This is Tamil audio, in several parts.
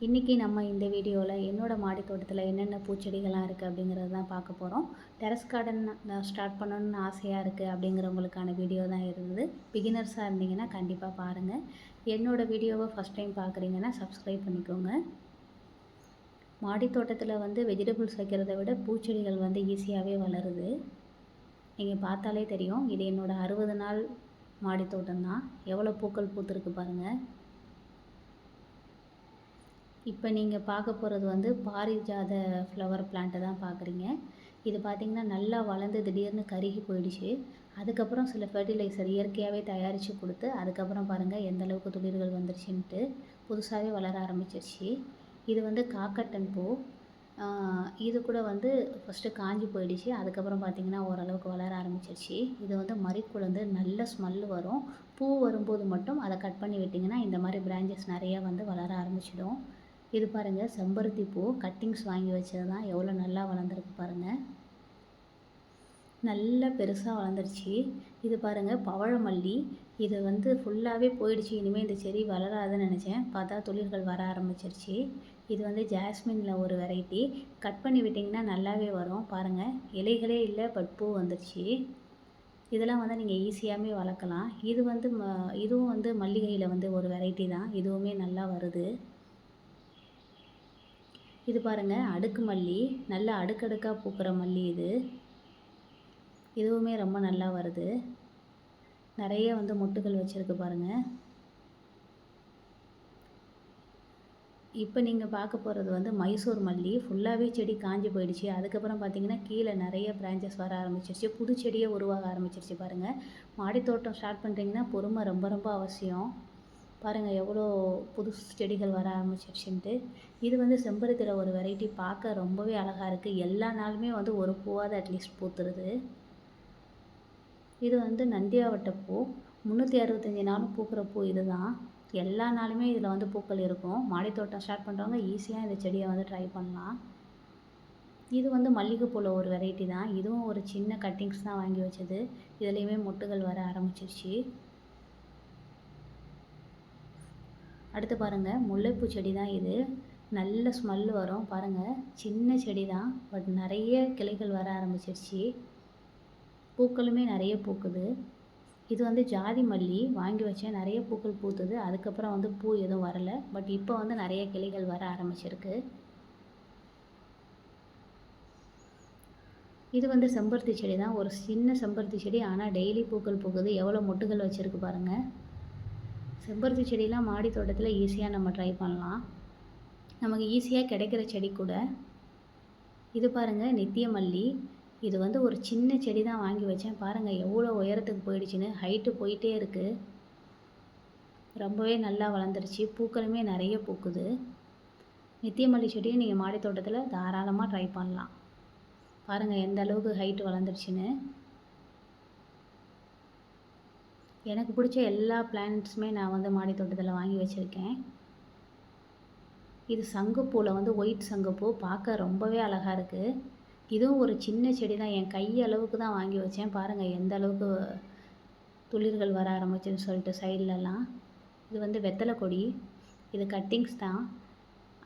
இன்றைக்கி நம்ம இந்த வீடியோவில் என்னோடய மாடி தோட்டத்தில் என்னென்ன பூச்செடிகள்லாம் இருக்குது அப்படிங்கிறது தான் பார்க்க போகிறோம். டெரஸ் கார்டன் ஸ்டார்ட் பண்ணணுன்னு ஆசையாக இருக்குது அப்படிங்கிறவங்களுக்கான வீடியோ தான் இருந்தது. பிகினர்ஸாக இருந்தீங்கன்னா கண்டிப்பாக பாருங்கள். என்னோடய வீடியோவை ஃபஸ்ட் டைம் பார்க்குறீங்கன்னா சப்ஸ்கிரைப் பண்ணிக்கோங்க. மாடி தோட்டத்தில் வெஜிடபிள்ஸ் வைக்கிறத விட பூச்செடிகள் ஈஸியாகவே வளருது. நீங்கள் பார்த்தாலே தெரியும். இது என்னோடய 60 நாள் மாடி தோட்டம் தான். எவ்வளோ பூக்கள் பூத்துருக்கு பாருங்கள். இப்போ நீங்கள் பார்க்க போகிறது பாரிஜாத ஃப்ளவர் பிளான்ட்டை தான் பார்க்குறீங்க. இது பார்த்திங்கன்னா நல்லா வளர்ந்து திடீர்னு கருகி போயிடுச்சு. அதுக்கப்புறம் சில ஃபெர்டிலைசர் இயற்கையாகவே தயாரித்து கொடுத்து அதுக்கப்புறம் பாருங்கள் எந்த அளவுக்கு துளிர்கள் வந்துருச்சுன்ட்டு புதுசாகவே வளர ஆரம்பிச்சிருச்சு. இது காக்கட்டன் பூ. இது கூட ஃபஸ்ட்டு காஞ்சி போயிடுச்சு. அதுக்கப்புறம் பார்த்திங்கன்னா ஓரளவுக்கு வளர ஆரம்பிச்சிருச்சு. இது மறிக்குழந்து நல்ல ஸ்மெல்லு வரும். பூ வரும்போது மட்டும் அதை கட் பண்ணி விட்டிங்கன்னா இந்த மாதிரி பிரான்ச்சஸ் நிறையா வளர ஆரம்பிச்சிடும். இது பாருங்கள் செம்பருத்தி பூ கட்டிங்ஸ் வாங்கி வச்சது தான். எவ்வளோ நல்லா வளர்ந்துருக்கு பாருங்கள். நல்லா பெருசாக வளர்ந்துருச்சு. இது பாருங்கள் பவழமல்லி. இது ஃபுல்லாகவே போயிடுச்சு. இனிமேல் இந்த செடி வளராதுன்னு நினச்சேன். பார்த்தா துளிர்கள் வர ஆரம்பிச்சிருச்சு. இது ஜாஸ்மினில் ஒரு வெரைட்டி. கட் பண்ணி விட்டிங்கன்னா நல்லாவே வரும். பாருங்கள் இலைகளே இல்லை, பட் பூ வந்துருச்சு. இதெல்லாம் நீங்கள் ஈஸியாகவே வளர்க்கலாம். இதுவும் மல்லிகையில் ஒரு வெரைட்டி தான். இதுவுமே நல்லா வருது. இது பாருங்கள் அடுக்கு மல்லி. நல்லா அடுக்கடுக்காக பூக்கிற மல்லி இது. இதுவுமே ரொம்ப நல்லா வருது. நிறைய மொட்டுகள் வச்சுருக்கு பாருங்கள். இப்போ நீங்கள் பார்க்க போகிறது மைசூர் மல்லி. ஃபுல்லாகவே செடி காஞ்சி போயிடுச்சு. அதுக்கப்புறம் பார்த்திங்கன்னா கீழே நிறைய பிரான்ச்சஸ் வர ஆரம்பிச்சிருச்சு. புது செடியை உருவாக ஆரம்பிச்சிருச்சு பாருங்கள். மாடி தோட்டம் ஸ்டார்ட் பண்ணுறீங்கன்னா பொறுமை ரொம்ப ரொம்ப அவசியம். பாருங்கள் எவ்வளோ புது செடிகள் வர ஆரம்பிச்சிருச்சுன்ட்டு. இது செம்பருத்தியில் ஒரு வெரைட்டி. பார்க்க ரொம்பவே அழகாக இருக்குது. எல்லா நாளுமே ஒரு பூவாவது அட்லீஸ்ட் பூத்துருது. இது நந்தியாவட்ட பூ. 365 நாளும் பூக்கிற பூ இது தான். எல்லா நாளுமே இதில் பூக்கள் இருக்கும். மாடி தோட்டம் ஸ்டார்ட் பண்ணுறவங்க ஈஸியாக இந்த செடியை ட்ரை பண்ணலாம். இது மல்லிகைப்பூவில் ஒரு வெரைட்டி தான். இதுவும் ஒரு சின்ன கட்டிங்ஸ் தான் வாங்கி வச்சது. இதுலேயுமே மொட்டுகள் வர ஆரம்பிச்சிருச்சு. அடுத்து பாருங்கள் முல்லைப்பூ செடி தான் இது. நல்ல ஸ்மெல்லு வரும். பாருங்கள் சின்ன செடி தான், பட் நிறைய கிளைகள் வர ஆரம்பிச்சிருச்சு. பூக்களுமே நிறைய பூக்குது. இது ஜாதி மல்லி வாங்கி வச்சேன். நிறைய பூக்கள் பூத்துது. அதுக்கப்புறம் பூ எதுவும் வரலை. பட் இப்போ நிறைய கிளைகள் வர ஆரம்பிச்சிருக்கு. இது செம்பருத்தி செடி தான். ஒரு சின்ன செம்பருத்தி செடி, ஆனால் டெய்லி பூக்கள் பூக்குது. எவ்வளோ மொட்டுகள் வச்சுருக்கு பாருங்கள். செம்பருத்தி செடியெலாம் மாடி தோட்டத்தில் ஈஸியாக நம்ம ட்ரை பண்ணலாம். நமக்கு ஈஸியாக கிடைக்கிற செடி கூட. இது பாருங்கள் நித்திய மல்லி. இது ஒரு சின்ன செடி தான் வாங்கி வச்சேன். பாருங்கள் எவ்வளோ உயரத்துக்கு போயிடுச்சுன்னு. ஹைட்டு போயிட்டே இருக்குது. ரொம்பவே நல்லா வளர்ந்துருச்சு. பூக்களுமே நிறைய பூக்குது. நித்திய மல்லி செடியும் நீங்கள் மாடி தோட்டத்தில் தாராளமாக ட்ரை பண்ணலாம். பாருங்கள் எந்த அளவுக்கு ஹைட்டு வளர்ந்துருச்சுன்னு. எனக்கு பிடிச்ச எல்லா பிளான்ட்ஸுமே நான் மாடி தோட்டத்தில் வாங்கி வச்சுருக்கேன். இது சங்குப்பூவில் ஒயிட் சங்குப்பூ. பார்க்க ரொம்பவே அழகாக இருக்குது. இதுவும் ஒரு சின்ன செடி தான். என் கை அளவுக்கு தான் வாங்கி வச்சேன். பாருங்கள் எந்த அளவுக்கு துளிர்கள் வர ஆரம்பிச்சுன்னு சொல்லிட்டு சைட்லலாம். இது வெத்தலை கொடி. இது கட்டிங்ஸ் தான்.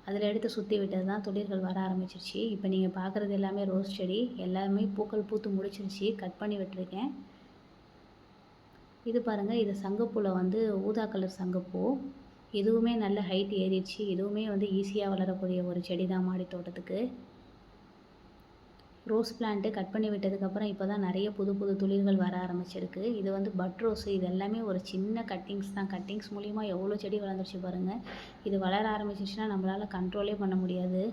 அதில் எடுத்து சுற்றி விட்டது தான். துளிர்கள் வர ஆரம்பிச்சிருச்சு. இப்போ நீங்கள் பார்க்குறது எல்லாமே ரோஸ் செடி. எல்லாமே பூக்கள் பூத்து முடிச்சிருச்சு. கட் பண்ணி விட்டுருக்கேன். இது பாருங்கள் இது சங்குப்பூவில் ஊதா கலர் சங்குப்பூ. இதுவுமே நல்ல ஹைட் ஏறிடுச்சு. இதுவுமே ஈஸியாக வளரக்கூடிய ஒரு செடி தான் மாடி தோட்டத்துக்கு. ரோஸ் பிளான்ட்டு கட் பண்ணி விட்டதுக்கப்புறம் இப்போ தான் நிறைய புது புது துளிர்கள் வர ஆரம்பிச்சிருக்கு. இது பட் ரோஸு. இது எல்லாமே ஒரு சின்ன கட்டிங்ஸ் தான். கட்டிங்ஸ் மூலிமா எவ்வளோ செடி வளர்ந்துருச்சு பாருங்கள். இது வளர ஆரம்பிச்சிச்சுன்னா நம்மளால் கண்ட்ரோலே பண்ண முடியாது.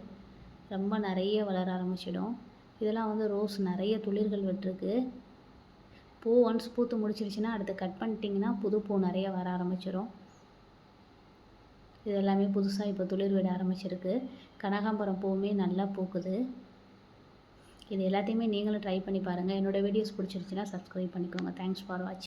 ரொம்ப நிறைய வளர ஆரம்பிச்சிடும். இதெல்லாம் ரோஸ் நிறைய துளிர்கள் விட்டுருக்கு. பூ ஒன்ஸ் பூத்து முடிச்சிருச்சுன்னா அடுத்து கட் பண்ணிட்டிங்கன்னா புது பூ நிறைய வர ஆரம்பிச்சிடும். இது எல்லாமே புதுசாக இப்போ துளிர் விட ஆரம்பிச்சிருக்கு. கனகாம்பரம் பூவுமே நல்லா பூக்குது. இது எல்லாத்தையுமே நீங்களும் ட்ரை பண்ணி பாருங்கள். என்னோடய வீடியோஸ் பிடிச்சிருச்சுன்னா சப்ஸ்கிரைப் பண்ணிக்கோங்க. தேங்க்ஸ் ஃபார் வாட்சிங்.